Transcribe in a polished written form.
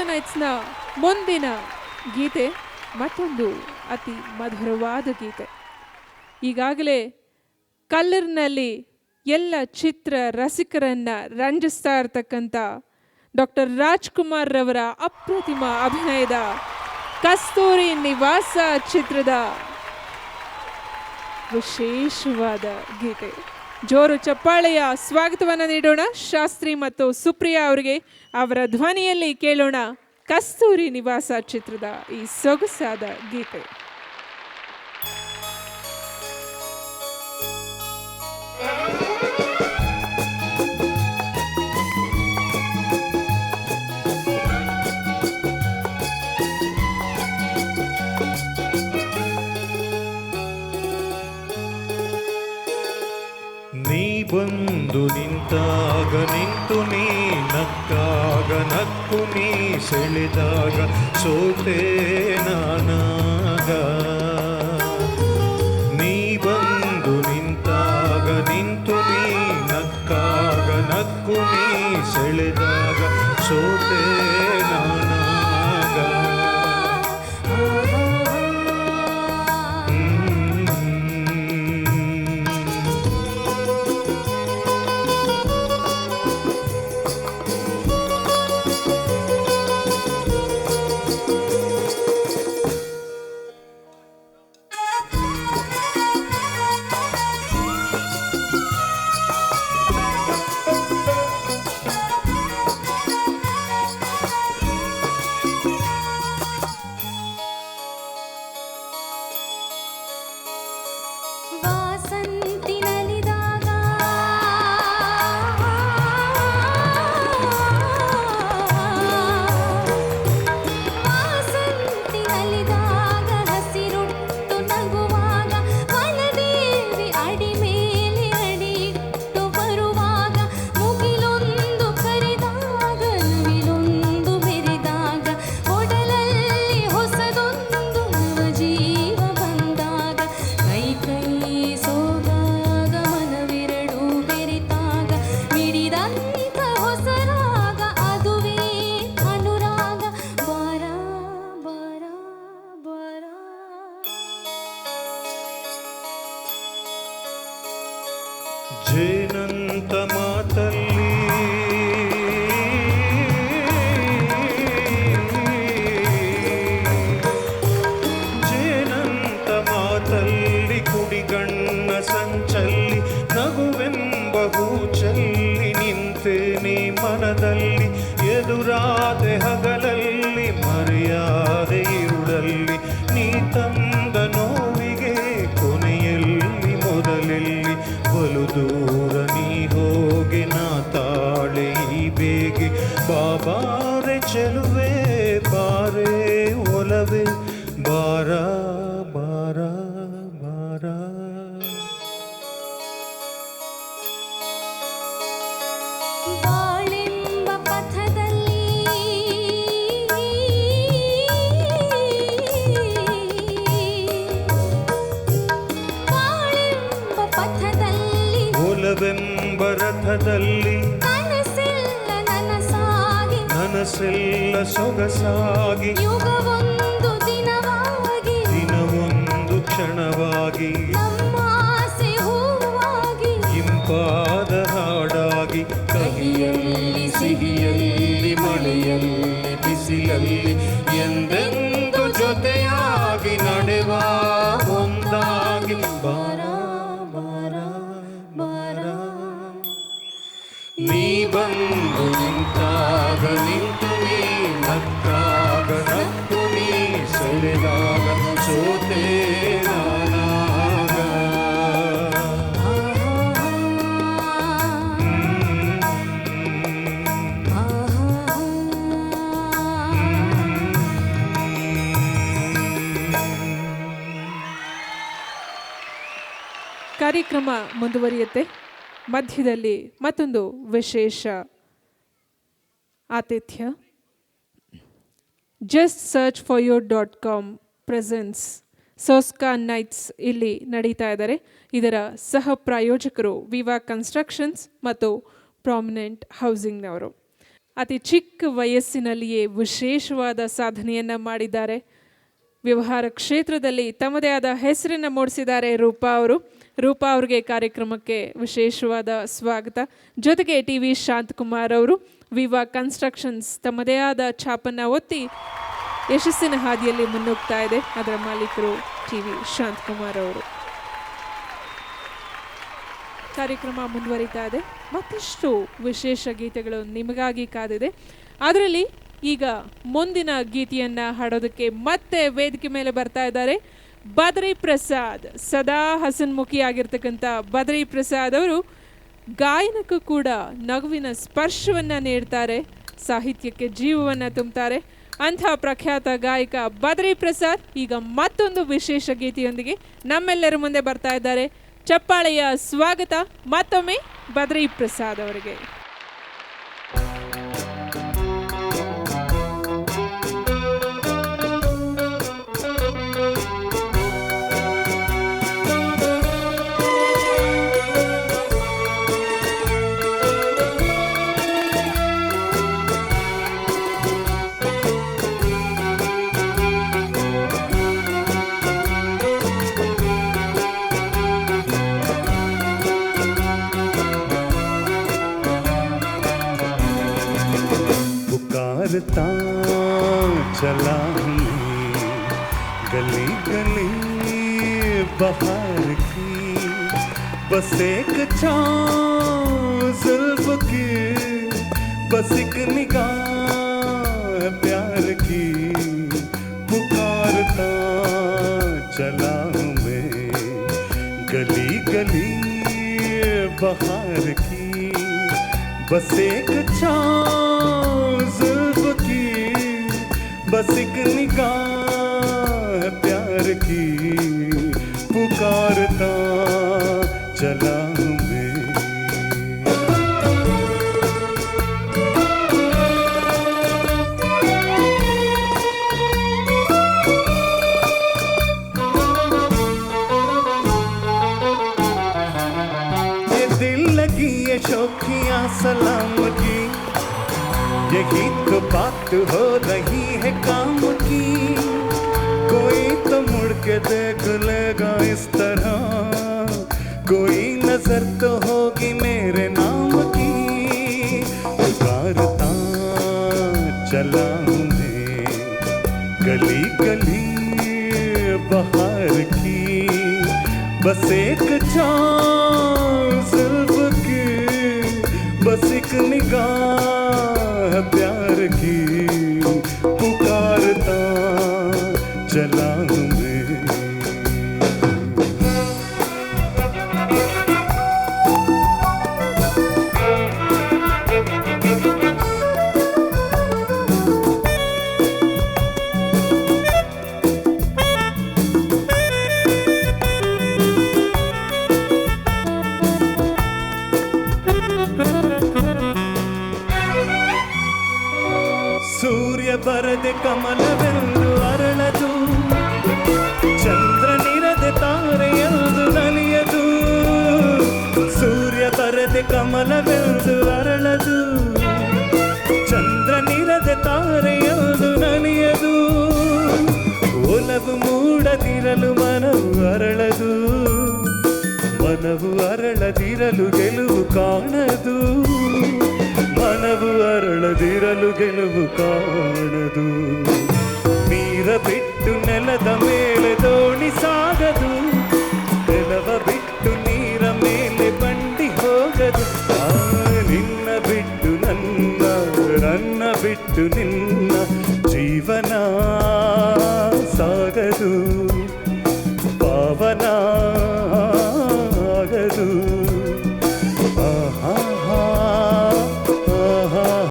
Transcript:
ನೈಟ್ಸ್ನ ಮುಂದಿನ ಗೀತೆ ಮತ್ತೊಂದು ಅತಿ ಮಧುರವಾದ ಗೀತೆ. ಈಗಾಗಲೇ ಕಲ್ಲರ್ನಲ್ಲಿ ಎಲ್ಲ ಚಿತ್ರ ರಸಿಕರನ್ನು ರಂಜಿಸ್ತಾ ಇರತಕ್ಕಂಥ ಡಾಕ್ಟರ್ ರಾಜ್ಕುಮಾರ್ ರವರ ಅಪ್ರತಿಮ ಅಭಿನಯದ ಕಸ್ತೂರಿ ನಿವಾಸ ಚಿತ್ರದ ವಿಶೇಷವಾದ ಗೀತೆ. ಜೋರು ಚಪ್ಪಾಳೆಯ ಸ್ವಾಗತವನ್ನು ನೀಡೋಣ ಶಾಸ್ತ್ರಿ ಮತ್ತು ಸುಪ್ರಿಯಾ ಅವರಿಗೆ. ಅವರ ಧ್ವನಿಯಲ್ಲಿ ಕೇಳೋಣ ಕಸ್ತೂರಿ ನಿವಾಸ ಚಿತ್ರದ ಈ ಸೊಗಸಾದ ಗೀತೆ. ಬಂದು ನಿಂತಾಗ ನಿಂತು ನೀ ನಕ್ಕಾಗ ನಕ್ಕು ನೀ ಸೆಳೆದಾಗ ಸೋತೆ ನಾನಾಗ. ನೀ ಬಂದು ನಿಂತಾಗ ನಿಂತು ನೀ ನಕ್ಕಾಗ ನಕ್ಕು ನೀ ಸೆಳೆದಾಗ ಸೋತೆ ನಾನಾಗ. ಜೇನಂತ ಮಾತಲ್ಲಿ ಜೇನಂತ ಮಾತಲ್ಲಿ ಕುಡಿಗಣ್ಣ ಸಂಚಲ್ಲಿ ನಗುವೆಂಬ ಹೂಚಲ್ಲಿ ನಿಂತೇನೆ ಮನದಲ್ಲಿ. ಎದುರಾದೆ ಹಗಲಲ್ಲಿ ಮರೆಯಾದೆ ಇರುಳಲ್ಲಿ ನೀ ತಂದ ನೋವಿಗೆ ಕೊನೆಯಲ್ಲಿ ಮೊದಲಲ್ಲಿ. ಬಲು ದೂರ ನೀ ಹೋಗಿ ನಾ ತಾಳೆ ಈ ಬೇಗೆ. ಬಾಬಾರೆ ಚೆಲುವೆ ಬಾರೆ ಒಲವೆ ಬಾರ ಬಾರ ಬಾರ. ಬಾಳೆಂಬ ಪಥದಲ್ಲಿ ಒಲವೆಂಬ ರಥದಲ್ಲಿ ಕನಸೆಲ್ಲ ನನಸಾಗಿ ನನಸೆಲ್ಲ ಸೊಗಸಾಗಿ ಯುಗವೊಂದು ದಿನವಾಗಿ ದಿನವೊಂದು ಕ್ಷಣವಾಗಿ ನಮ್ಮಾಸೆ ಹೂವಾಗಿ ಇಂಪಾದ ಹಾಡಾಗಿ ಕಹಿಯಲ್ಲಿ ಸಿಹಿಯಲ್ಲಿ ಮಳೆಯಲ್ಲಿ ಬಿಸಿಲಲ್ಲಿ ಎಂದೆಂದು ಜೊತೆಯಾಗಿ ನಡೆವ ಒಂದಾಗಿ ಬಾರ ಬಾರ ಬಾರ. ನೀ ಬಂದು ನಿಂತಾಗ ನಿಂತು ನೀ ನಕ್ಕಾಗ ನಕ್ಕು ನೀ ಸೆಳೆದಾಗ ಸೋತೆ ನಾನಾಗ. ಕಾರ್ಯಕ್ರಮ ಮುಂದುವರಿಯುತ್ತೆ. ಮಧ್ಯದಲ್ಲಿ ಮತ್ತೊಂದು ವಿಶೇಷ ಆತಿಥ್ಯ. ಜಸ್ಟ್ ಸರ್ಚ್ ಫಾರ್ ಯೋರ್.com ಪ್ರೆಸೆನ್ಸ್ ಸೋಸ್ಕಾ ನೈಟ್ಸ್ ಇಲ್ಲಿ ನಡೀತಾ ಇದ್ದಾರೆ. ಇದರ ಸಹ ಪ್ರಾಯೋಜಕರು ವಿವಾ ಕನ್ಸ್ಟ್ರಕ್ಷನ್ಸ್ ಮತ್ತು ಪ್ರಾಮಿನೆಂಟ್ ಹೌಸಿಂಗ್ನವರು. ಅತಿ ಚಿಕ್ಕ ವಯಸ್ಸಿನಲ್ಲಿಯೇ ವಿಶೇಷವಾದ ಸಾಧನೆಯನ್ನು ಮಾಡಿದ್ದಾರೆ. ವ್ಯವಹಾರ ಕ್ಷೇತ್ರದಲ್ಲಿ ತಮ್ಮದೇ ಆದ ಹೆಸರನ್ನು ಮೂಡಿಸಿದ್ದಾರೆ ರೂಪಾ ಅವರು. ರೂಪಾ ಅವರಿಗೆ ಕಾರ್ಯಕ್ರಮಕ್ಕೆ ವಿಶೇಷವಾದ ಸ್ವಾಗತ. ಜೊತೆಗೆ TV ಶಾಂತಕುಮಾರ್ ಅವರು, ವಿವಾ ಕನ್ಸ್ಟ್ರಕ್ಷನ್ಸ್ ತಮ್ಮದೇ ಆದ ಛಾಪನ್ನು ಒತ್ತಿ ಯಶಸ್ಸಿನ ಹಾದಿಯಲ್ಲಿ ಮುನ್ನುಗ್ತಾ ಇದೆ. ಅದರ ಮಾಲೀಕರು TV ಶಾಂತಕುಮಾರ್ ಅವರು. ಕಾರ್ಯಕ್ರಮ ಮುಂದುವರಿತಾ ಇದೆ. ಮತ್ತಷ್ಟು ವಿಶೇಷ ಗೀತೆಗಳು ನಿಮಗಾಗಿ ಕಾದಿದೆ. ಅದರಲ್ಲಿ ಈಗ ಮುಂದಿನ ಗೀತೆಯನ್ನು ಹಾಡೋದಕ್ಕೆ ಮತ್ತೆ ವೇದಿಕೆ ಮೇಲೆ ಬರ್ತಾ ಇದ್ದಾರೆ ಬದ್ರಿ ಪ್ರಸಾದ್. ಸದಾ ಹಸನ್ಮುಖಿಯಾಗಿರ್ತಕ್ಕಂಥ ಬದ್ರಿ ಪ್ರಸಾದ್ ಅವರು ಗಾಯನಕ್ಕೂ ಕೂಡ ನಗುವಿನ ಸ್ಪರ್ಶವನ್ನು ನೀಡ್ತಾರೆ, ಸಾಹಿತ್ಯಕ್ಕೆ ಜೀವವನ್ನು ತುಂಬುತ್ತಾರೆ. ಅಂಥ ಪ್ರಖ್ಯಾತ ಗಾಯಕ ಬದ್ರಿ ಪ್ರಸಾದ್ ಈಗ ಮತ್ತೊಂದು ವಿಶೇಷ ಗೀತೆಯೊಂದಿಗೆ ನಮ್ಮೆಲ್ಲರ ಮುಂದೆ ಬರ್ತಾ ಇದ್ದಾರೆ. ಚಪ್ಪಾಳೆಯ ಸ್ವಾಗತ ಮತ್ತೊಮ್ಮೆ ಬದ್ರಿ ಪ್ರಸಾದ್ ಅವರಿಗೆ. पुकारता चला हमें गली गली बहार की, बस एक छाँव जुल्फ की, बस एक निगाह प्यार की. पुकारता चला हमें गली गली बहार की, बस एक छाँव जुल्फ की, बस एक निगाह प्यार की. पुकारता चला हमें. ये दिल लगी ये शौकियाँ सलाम की, यही तो बात हो रही है काम की. कोई तो मुड़ के देख लेगा इस तरह, कोई नजर तो होगी मेरे नाम की. पुकारता चला हमें गली गली बहार की, बस एक छाँव जुल्फ की, बस एक निगाह प्यार की. पुकारता चला हमें. ಸೂರ್ಯ ಬರದೆ ಕಮಲವೆಂದು ಅರಳದು, ಚಂದ್ರನಿರದೆ ತಾರೆಯೆಂದು ನಲಿಯದು. ಸೂರ್ಯ ಬರದೆ ಕಮಲವೆಂದು ಅರಳದು, ಚಂದ್ರನಿರದೆ ತಾರೆಯೆಂದು ನಲಿಯದು. ಒಲವು ಮೂಡದಿರಲು ಮನವು ಅರಳದು, ಮನವು ಅರಳದಿರಲು ಗೆಲುವು ಕಾಣದು. ಮನವು ಅರಳದಿರಲು ಗೆಲುವು ಕಾಣದು. ನೀರ ಬಿಟ್ಟು ನೆಲದ ಮೇಲೆ ದೋಣಿ ಸಾಗದು, ನೆಲವ ಬಿಟ್ಟು ನೀರ ಮೇಲೆ ಬಂಡಿ ಹೋಗದು. ನಿನ್ನ ಬಿಟ್ಟು ನನ್ನ, ನನ್ನ ಬಿಟ್ಟು ನಿನ್ನ ಜೀವನ ಸಾಗದು.